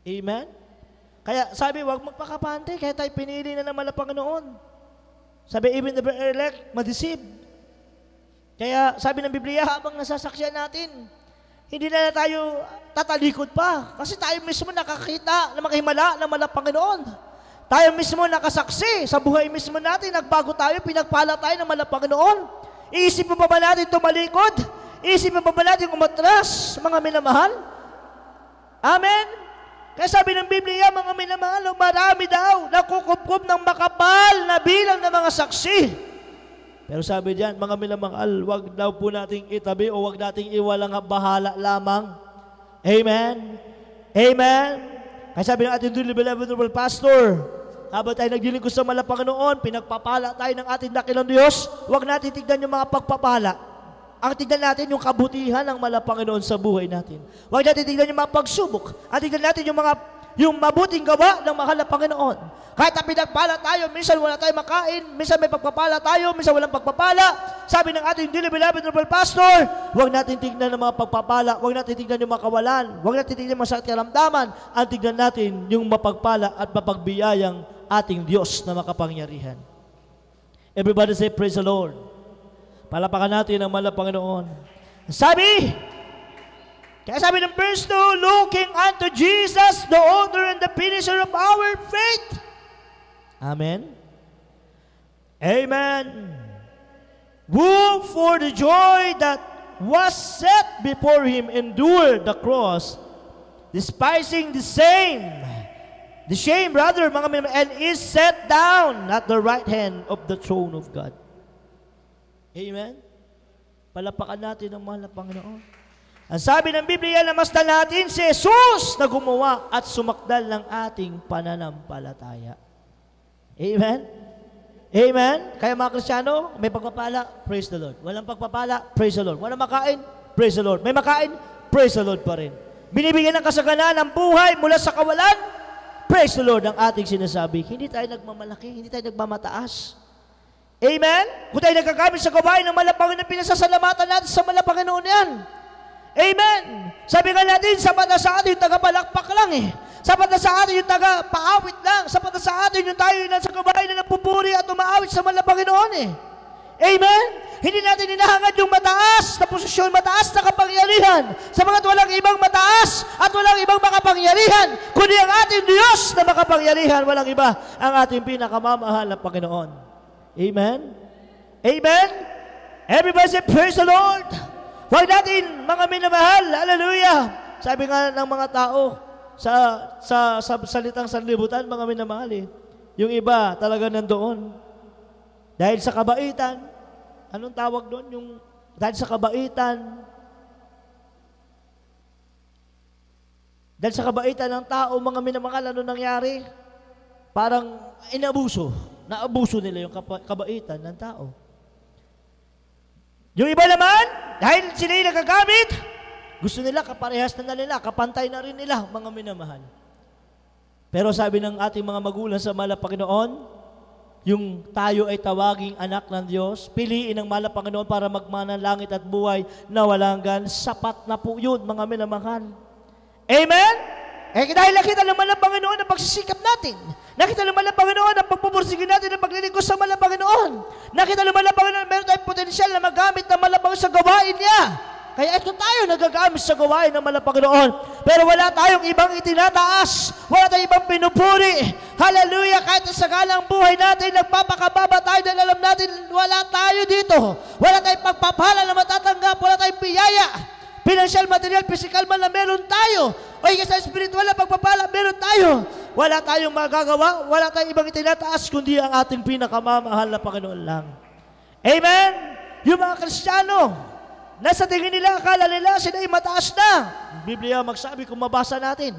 Amen? Kaya sabi, huwag magpakapante, kaya tayo pinili na naman ng Panginoon. Sabi, even the elect, madeceive. Kaya sabi ng Biblia, habang nasasaksiyan natin, hindi na tayo tatalikod pa. Kasi tayo mismo nakakita na makahimala ng malang Panginoon. Tayo mismo nakasaksi sa buhay mismo natin, nagbago tayo, pinagpala tayo ng malang Panginoon. Iisip mo pa ba natin tumalikod? Iisip mo pa ba natin umatras, mga minamahal? Amen? Kaya sabi ng Biblia, mga minamahal, marami daw nakukupkup ng makapal na bilang ng mga saksi. Pero sabi diyan, mga minamahal, wag daw po nating itabi o wag nating iwalang bahala lamang. Amen? Amen? Kaya sabi ng ating dearly beloved pastor, habang tayo naglilingkod sa malang Panginoon, pinagpapala tayo ng ating dakilang Diyos, wag natin tignan yung mga pagpapala. Ang tignan natin yung kabutihan ng malang Panginoon sa buhay natin. Huwag natin tignan yung mga pagsubok. Ang tignan natin yung mabuting gawa ng mahal na Panginoon. Kahit na pinagpala tayo, minsan wala tayong makain, minsan may pagpapala tayo, minsan walang pagpapala. Sabi ng ating dearly beloved pastor, huwag natin tignan ng mga pagpapala, huwag natin tignan yung mga kawalan, huwag natin tignan yung masakit karamdaman. Ang tignan natin yung mapagpala at mapagbiyayang ating Diyos na makapangyarihan. Everybody say, praise the Lord. Palapakan natin ang mahal na Panginoon. Kaya sabi ng verse 2, looking unto Jesus, the author and the finisher of our faith. Amen. Amen. Who for the joy that was set before him endured the cross, despising the shame, and is set down at the right hand of the throne of God. Amen? Palapakan natin ang mahal na Panginoon. Ang sabi ng Biblia, namasdan natin si Jesus na gumawa at sumakdal ng ating pananampalataya. Amen? Amen? Kaya mga Kristiyano, may pagpapala, praise the Lord. Walang pagpapala, praise the Lord. Walang makain, praise the Lord. May makain, praise the Lord pa rin. Binibigyan ng kasaganan ng buhay mula sa kawalan, praise the Lord ang ating sinasabi. Hindi tayo nagmamalaki, hindi tayo nagmamataas. Amen? Kung tayo nagkagamit sa gawain ng malang Panginoon, pinasasalamatan natin sa malang Panginoon yan. Amen? Sabi nga natin, sapat na sa atin yung taga-palakpak lang eh. Sapat na sa atin yung taga-paawit lang. Sapat na sa atin yung tayo na sa gawain na nagpupuri at umaawit sa malang Panginoon eh. Amen? Hindi natin hinahangad yung mataas na posisyon, mataas na kapangyarihan. Sapagat walang ibang mataas at walang ibang makapangyarihan, kundi ang ating Diyos na makapangyarihan, walang iba ang ating pinakamamahal na Panginoon. Amen? Amen? Everybody say, praise the Lord. Huwag natin, mga minamahal, hallelujah. Sabi nga ng mga tao sa salitang sanlibutan, mga minamahal eh. Yung iba talaga nandoon. Dahil sa kabaitan, anong tawag doon? Dahil sa kabaitan ng tao, mga minamahal, ano nangyari? Parang naabuso nila yung kabaitan ng tao. Yung iba naman, dahil sila yung nagagamit, Gusto nila, kaparehas na nila, kapantay na rin nila, mga minamahal. Pero sabi ng ating mga magulang sa mahal na Panginoon, yung tayo ay tawaging anak ng Diyos, piliin ng mahal na Panginoon para magmana ng langit at buhay na walang hanggan, sapat na po yun, mga minamahal. Amen? Dahil nakita naman ng Panginoon ang pagsisikap natin. Nakita naman ng Panginoon ang pagpupursigin natin ang paglilingkod sa mahal na Panginoon. Nakita naman ng Panginoon meron tayong potensyal na magamit ng mahal na Panginoon sa gawain niya. Kaya ito tayo nagagamit sa gawain ng mahal na Panginoon. Pero wala tayong ibang itinataas. Wala tayong ibang pinupuri. Hallelujah! Kahit sa galang buhay natin, nagpapakababa tayo dahil alam natin, wala tayo dito. Wala tayong pagpapala na matatanggap. Wala tayong biyaya. Financial, material, physical man na meron tayo. O higit sa spiritual na pagpapala, meron tayo. Wala tayong magagawa. Wala tayong ibang itinataas, kundi ang ating pinakamamahal na Panginoon lang. Amen? Yung mga Kristiyano, nasa tingin nila, akala nila, sila ay mataas na. Biblia magsabi kung mabasa natin,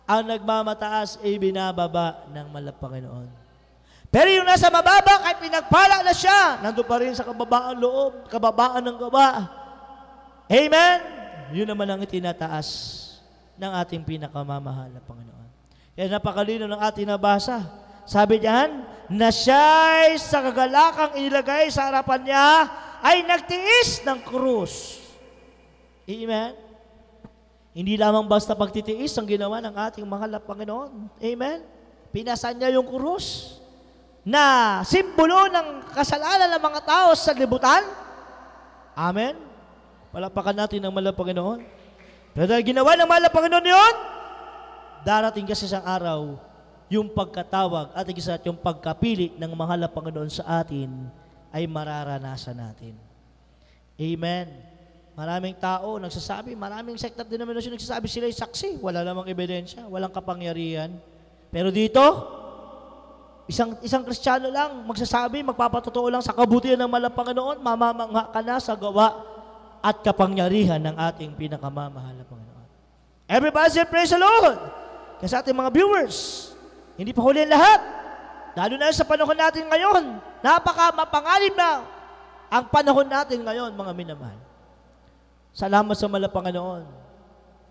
ang nagmamataas ay binababa ng mahal na Panginoon. Pero yung nasa mababa, kahit pinagpala na siya, nandun pa rin sa kababaan loob, kababaan ng gawa. Amen? Yun naman ang itinataas ng ating pinakamamahal na Panginoon. Kaya napakalino ng ating nabasa. Sabi diyan, na siya'y sa kagalakang inilagay sa harapan niya, ay nagtiis ng krus. Amen? Hindi lamang basta pagtitiis ang ginawa ng ating mahal na Panginoon. Amen? Pinasan niya yung krus na simbolo ng kasalanan ng mga tao sa libutan. Amen? Palapakan natin ang mahal na Panginoon. Pero dahil ginawa ng mahal na Panginoon yun, darating kasi isang araw, yung pagkatawag at yung pagkapili ng mahal na Panginoon sa atin ay mararanasan natin. Amen. Maraming tao nagsasabi, maraming sect of denomination nagsasabi sila ay saksi. Wala namang ebidensya, walang kapangyarihan. Pero dito, isang Kristiyano lang magsasabi, magpapatotoo lang sa kabutihan ng mahal na Panginoon, mamamangha ka na sa gawa at kapangyarihan ng ating pinakamamahal na Panginoon. Everybody say, praise the Lord! Kasi ating mga viewers, hindi pa huli ang lahat. Lalo na sa panahon natin ngayon, napaka-mapanganib na ang panahon natin ngayon, mga minamahal. Salamat sa mahal na Panginoon.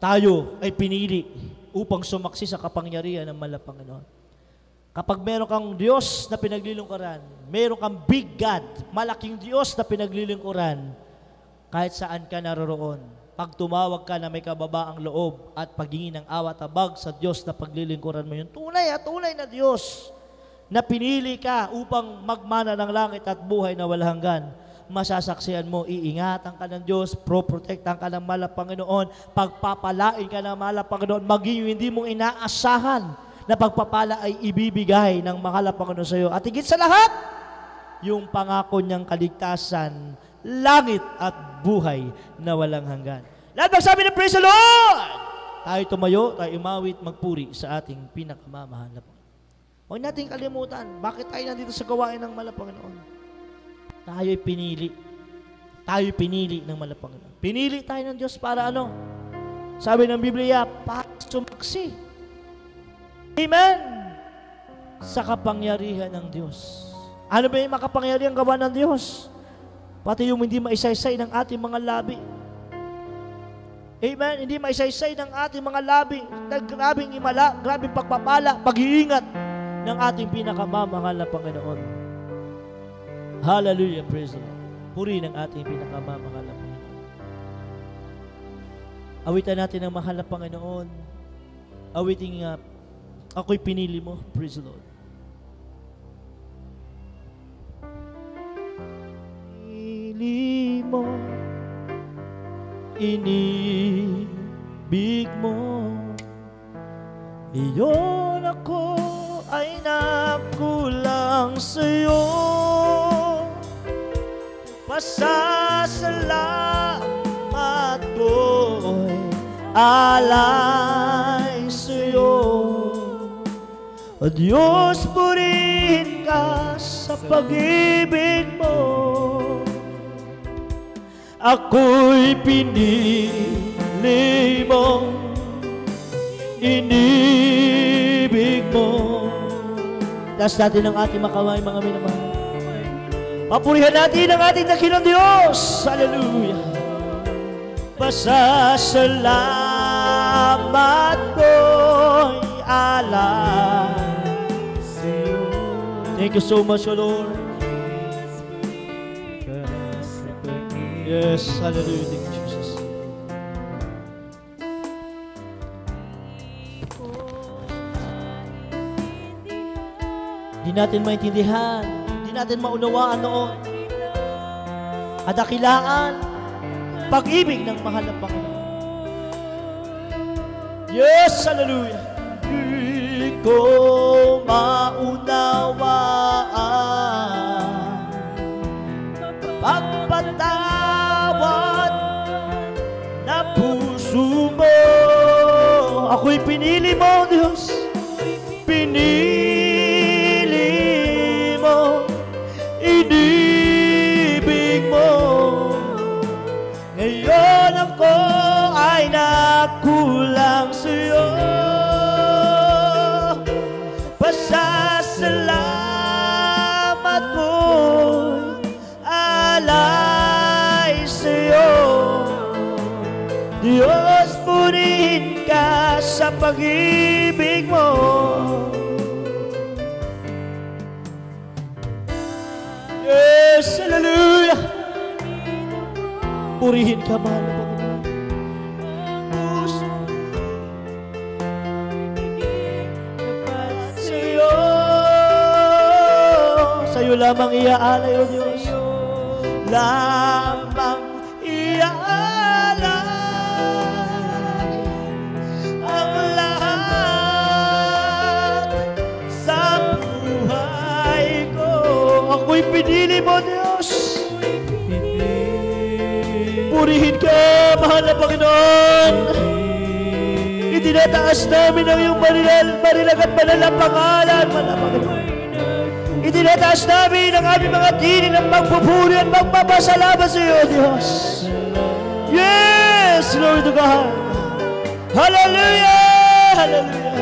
Tayo ay pinili upang sumaksi sa kapangyarihan ng mahal na Panginoon. Kapag meron kang Diyos na pinaglilingkuran, meron kang big God, malaking Diyos na pinaglilingkuran, kahit saan ka naroroon, pag tumawag ka na may kababaang loob at paghingi ng awa tabag sa Diyos na paglilingkuran mo yun, tunay na Diyos na pinili ka upang magmana ng langit at buhay na walang hanggan, masasaksihan mo, iingatan ka ng Diyos, protektahan ka ng mahal na Panginoon, pagpapalain ka ng mahal na Panginoon, maging hindi mo inaasahan na pagpapala ay ibibigay ng mahal na Panginoon sa iyo. At higit sa lahat, yung pangako niyang kaligtasan, langit at buhay na walang hanggan. Lahat magsabi ng praise the Lord! Tayo tumayo, tayo umawit, magpuri sa ating pinakamamahal na Panginoon. Huwag natin kalimutan, bakit tayo nandito sa gawain ng mahal na Panginoon? Tayo'y pinili. Tayo'y pinili ng mahal na Panginoon. Pinili tayo ng Diyos para ano? Sabi ng Biblia, para sumaksi. Amen! Sa kapangyarihan ng Diyos. Ano ba yung makapangyarihan gawa ng Diyos? Pati yung hindi maisaysay ng ating mga labi. Amen? Hindi maisaysay ng ating mga labi. Grabing imala, grabing pagpapala, pag-iingat ng ating pinakamamahal na Panginoon. Hallelujah, praise the Lord. Puri ng ating pinakamamahal na Panginoon. Awitan natin ang mahal na Panginoon. Awitin nga, ako'y pinili mo, praise the Lord. Pinili mo, inibig mo, iyon ako ay nakulang sa'yo. Pasasalamat ko'y alay sa'yo. O Diyos, purihin ka sa pag-ibig mo. Ako'y pinili mo, inibig mo. Taas natin ang ating makamay, mga minamahal. Papurihan natin ang ating dakilang Diyos. Hallelujah. Pasasalamat ko'y alay sa'yo. Thank you so much, O Lord. Yes, hallelujah. Thank you, Jesus. Di natin maintindihan, di natin maunawaan noon. At dakilaan, pag-ibig ng mahal na Panginoon. Yes, hallelujah. Di ko maunawaan pagpatawad na puso mo. Ako'y pinili mo, Diyos. Pinili mo, inibig mo. Ngayon ako ay nakulang sa'yo. Pasasalamat ko'y alay sa'yo. Diyos, purihin ka sa pag-ibig mo. Yes, hallelujah. Purihin ka, mahal na Panginoon. Puso sa'yo. Sa'yo lamang iaalay, O Diyos. Lamang iaalay ang lahat sa buhay ko. Ako'y pinili mo, Diyos. Purihin ka, mahal na Panginoon. Itinataas namin ang iyong marilag at banal na pangalan, mahal na Panginoon. Itinataas namin ang aming mga tinig ng pagpupuri at magpapasalamat sa iyo, Diyos. Yes, glory to God. Hallelujah, hallelujah.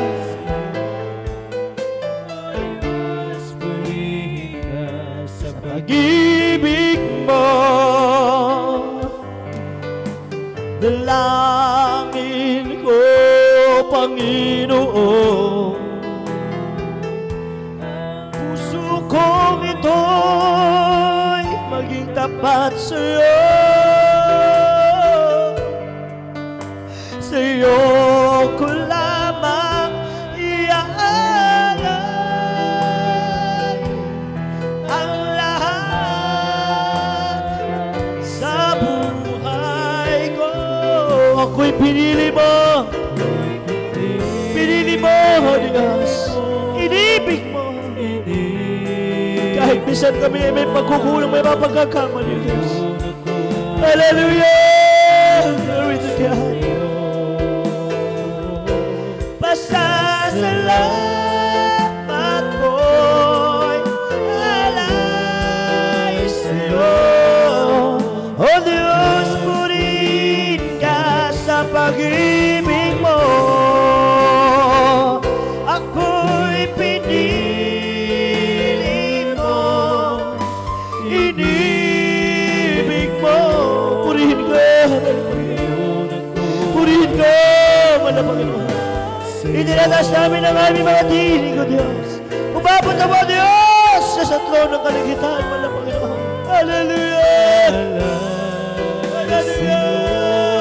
Sa pag-ibig mo, dalangin ko, Panginoon. Puso kong ito'y maging tapat sa'yo. Sa'yo ko lamang iaalay ang lahat sa buhay ko. Ako'y pinili mo. Pinili mo, O Diyos. Inibig mo. Kahit minsan kami ay may pagkukulang, may mga pagkakamali, Diyos. Hallelujah! Glory to God. Pasasalamat ko'y alay sa'yo. O Diyos, purihin ka sa pag-ibig mo. Ako'y pinili mo, inibig mo. Purihin ka, purihin ka, mahal na Panginoon. Itinataas namin ang aming mga tinig, O Diyos. Umabot na mo, Diyos, sa trono ng kaligtayan, mahal na Panginoon. Hallelujah! Hallelujah!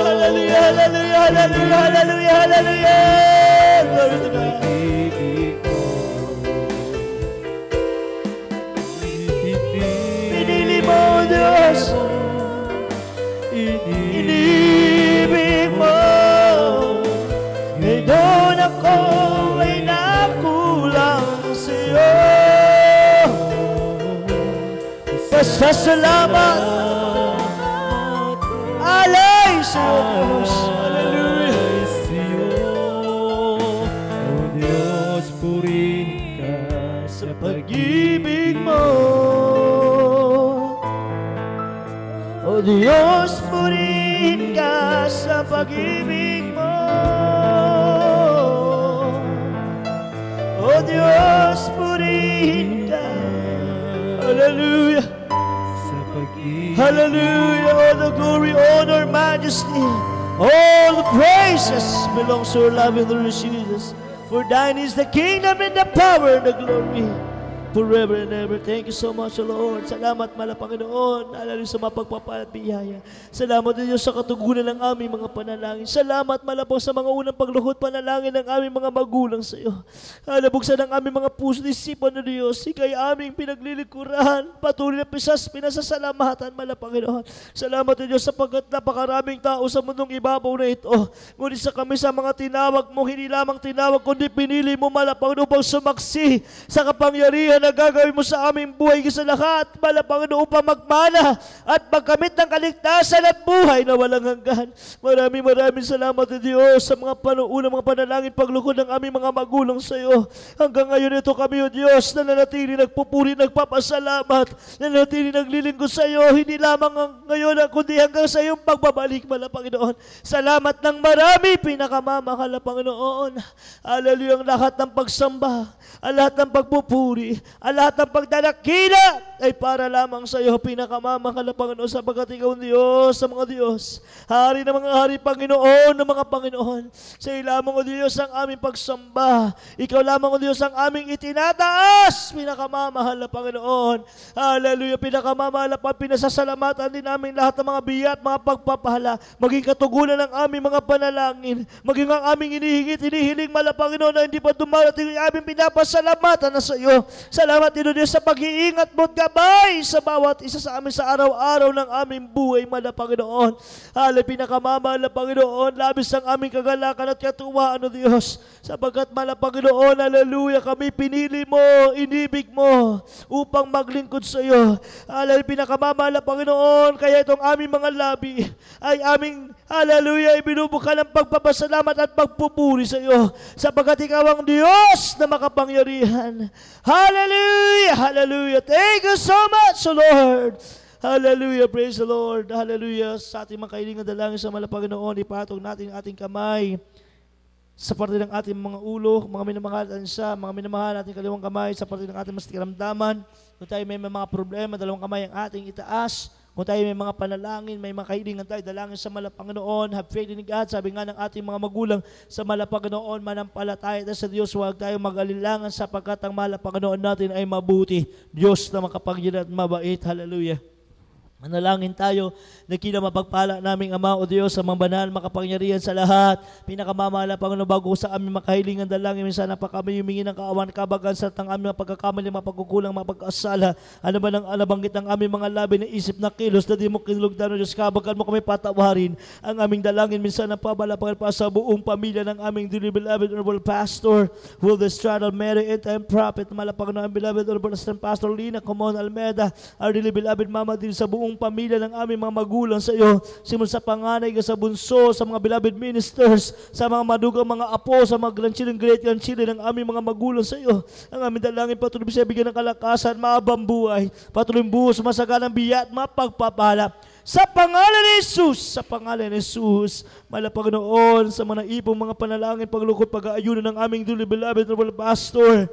Hallelujah! Hallelujah! Hallelujah! Hallelujah! Hallelujah! Glory to God. Pinili mo, Diyos. Inibig mo. Ngayon ako ay nakulang sa'yo. Pasasalamat alay sa'yo, Diyos. Hallelujah. O Diyos, purihin ka Sa pag-ibig mo, O Diyos, purihin ka sa pag-ibig mo. O Diyos, purihin ka. Hallelujah. sa pag-ibig. Hallelujah. All the glory, honor, majesty All the praises belongs to our loving Lord Jesus. For thine is the kingdom and the power and the glory forever and ever. Thank you so much, Lord. Salamat, mahal na Panginoon. Hallelujah sa mapagpapala at biyaya. Salamat din Diyos sa katugunan ng aming mga panalangin. Salamat, mahal po sa mga unang pagluhod panalangin ng aming mga magulang sa iyo. Halabuksan ang aming mga puso at isipan na Diyos. Ika'y aming pinaglilikuran. Patuloy na pinasasalamatan, mahal na Panginoon. Salamat din Diyos sapagkat napakaraming tao sa mundong ibabaw na ito. Ngunit sa kami sa mga tinawag mo, hindi lamang tinawag, kundi pinili mo, mahal na Panginoon, upang sumaksi sa kapangyarihan na gagawin mo sa aming buhay sa lahat, mahal na Panginoon, upang magmana at magkamit ng kaligtasan at buhay na walang hanggan. Maraming salamat Diyos sa mga unang mga panalangin paglukod ng aming mga magulang sa iyo. Hanggang ngayon ito kami, O Diyos, na nanatili nagpupuri, nagpapasalamat, nanatili naglilingkod sa iyo, hindi lamang ngayon kundi hanggang sa iyong pagbabalik, mahal na Panginoon. Salamat ng marami, pinakamamahal na Panginoon. Hallelujah, ang lahat ng pagsamba, ang lahat ng pagpupuri, ang lahat ng pagdadakila ay para lamang sa iyo, pinakamamahal na Panginoon, sapagkat ikaw ang Diyos sa mga Diyos, hari ng mga hari, Panginoon ng mga Panginoon. Sa iyo lamang, O Diyos, ang aming pagsamba. Ikaw lamang, O Diyos, ang aming itinataas, pinakamamahal na Panginoon. Hallelujah, pinakamamahal na pinasasalamatan din namin lahat ng mga biya at mga pagpapahala, maging katugunan ng aming mga panalangin, maging ang aming inihiling, mahal na Panginoon, na hindi pa dumarating yung aming pinapasalamatan na sa iyo. Salamat din, O Diyos, sa pag-iingat mo at gabay sa bawat isa sa amin sa araw-araw ng aming buhay, mahal na Panginoon. Hallelujah, pinakamamahal na Panginoon, labis ang aming kagalakan at katuwaan, O Diyos, sapagkat, mahal na Panginoon, hallelujah, kami pinili mo, inibig mo upang maglingkod sa iyo. Hallelujah, pinakamamahal na Panginoon, kaya itong aming mga labi ay aming, hallelujah, ibinubuka ng pagpapasalamat at pagpupuri sa iyo, sapagkat ikaw ang Diyos na makapangyarihan. Hallelujah, hallelujah. Thank you so much, O Lord. Hallelujah, praise the Lord. Hallelujah. Sa ating mga kailingan dalangin sa mahal na Panginoon, ipatong natin ang ating kamay sa parte ng ating mga ulo, mga minamahal mga minamahal ating kaliwang kamay sa parte ng ating mas karamdaman. Kung tayo may mga problema, dalawang kamay ang ating itaas. Kung tayo may mga panalangin, may mga kahilingan tayo, dalangin sa mahal na Panginoon, have faith in God. Sabi nga ng ating mga magulang, sa mahal na Panginoon, manampalataya tayo sa Diyos, huwag tayo mag-alilangan sapagkat ang mahal na Panginoon natin ay mabuti. Diyos na makapangyarihan at mabait. Hallelujah. Manalangin tayo na kinamapagpala naming Ama o Diyos sa mga banal makapangyarihan sa lahat. Pinakamamahal na Panginoon, bago sa aming makahilingan dalangin, minsan na pa kami humingi ng kaawan, kabagan sa ng aming mga pagkakamali, mga pagkukulang, mga pagkasala. Ano ba nang nabanggit ng aming mga labi ng isip na kilos na di mo kinulugdan o Diyos, kabagan mo kami patawarin. Ang aming dalangin minsan na pabala pa sa buong pamilya ng aming dearly beloved Honorable Pastor Will Estrada, Mary and Prophet, mahal na Panginoon, ang beloved Honorable Pastor Lina Comon Almeida, our dearly beloved Mama din sa buong pamilya ng aming mga magulang sa iyo, simula sa panganay sa bunso, sa mga beloved ministers, sa mga madugang mga apo, sa mga grandchildren, great-grandchildren ng aming mga magulang sa iyo. Ang aming dalangin, patuloy siya bigyan ng kalakasan, maabang buhay, patuloy buhos, masaganang biya at mapagpapala. Sa pangalan ni Jesus, sa pangalan ni Jesus, mahal na Panginoon, sa mga naipong mga panalangin, paglukod, pag-aayunan ng aming dearly beloved Honorable Pastor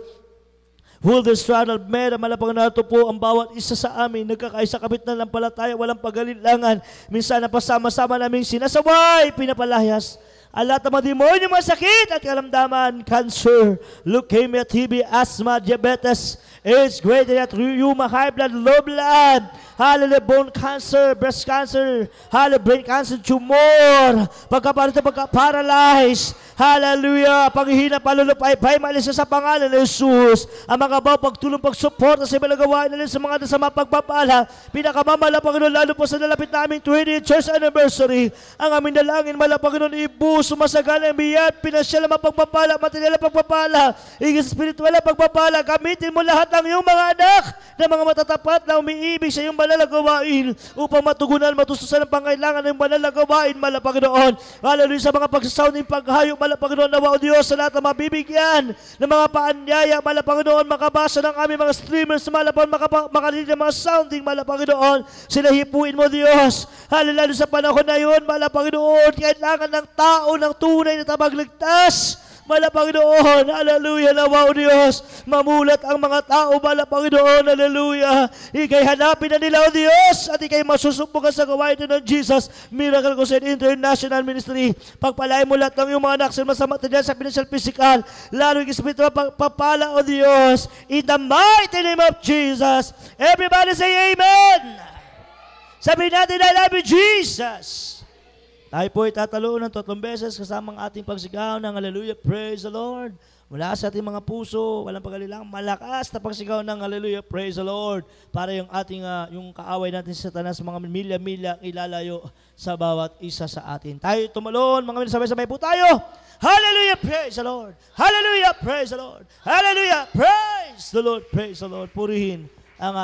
Wilder Estrada Almeida, malapang na ito po ang bawat isa sa amin, nagkakaisa kapit na lampalataya, walang pag-alilangan. Minsan na pasama-sama namin sinasaway, pinapalayas ang lahat ng mga demonyo, mga sakit at karamdaman, cancer, leukemia, TB, asthma, diabetes, AIDS, greater at rheuma, high blood, low blood, hallelujah, bone cancer, breast cancer, hallelujah, brain cancer, tumor, pagkaparito, pagka-paralyze, hallelujah, paghihina, palulupay, malis sa pangalan ng Jesus, ang mga baw, pagtulong, pagsuporta sa iba gawain nila sa mga nasama pagpapala, pinakamamala, Panginoon, lalo po sa nalapit namin 20th church anniversary, ang aming dalangin, mala, Panginoon, ibus, sumasagala, biyat, pinasyal na mapagpapala, material na pagpapala, igis spiritual na pagpapala, gamitin mo lahat ng iyong mga anak na mga matatapat na umiibig sa iyong banal na gawain upang matugunan, matustusan ang pangailangan ng banal na gawain, mala, Panginoon. Hallelujah, sa mga pagsasounding paghayo, mala, Panginoon, nawa o Diyos, sa lahat na mabibigyan ng mga paanyaya, mala, Panginoon, makabasa ng aming mga streamers, mala, Panginoon, makalilig ng mga sounding, mala, Panginoon, sila hipuin mo, Diyos. Hallelujah, sa panahon na yun, mala, Panginoon, kailangan ng tao ng tunay na tabagligtas, Mahal na Panginoon, hallelujah, nawa o Diyos, mamulat ang mga tao, mahal na Panginoon, hallelujah. Ika'y hanapin na nila o Diyos, at ika'y masusumpukan sa gawain ito ng Jesus Miracle Crusade International Ministry. Pagpalain mo lahat ng iyong mga anak sa masama dyan sa financial, physical, lalo yung espiritual pagpapala o Diyos, in the mighty name of Jesus. Everybody say amen. Sabihin natin, I love you, Jesus. Tayo po itatalo ng 3 beses kasama ang ating pagsigaw ng hallelujah, praise the Lord. Mula sa ating mga puso, walang pag-alilang, malakas na pagsigaw ng hallelujah, praise the Lord. Para yung ating, yung kaaway natin sa Satanas, mga milya-milya, ilalayo sa bawat isa sa atin. Tayo tumalon, mga sabay-sabay po tayo. Hallelujah, praise the Lord. Hallelujah, praise the Lord. Hallelujah, praise the Lord. Praise the Lord. Purihin ang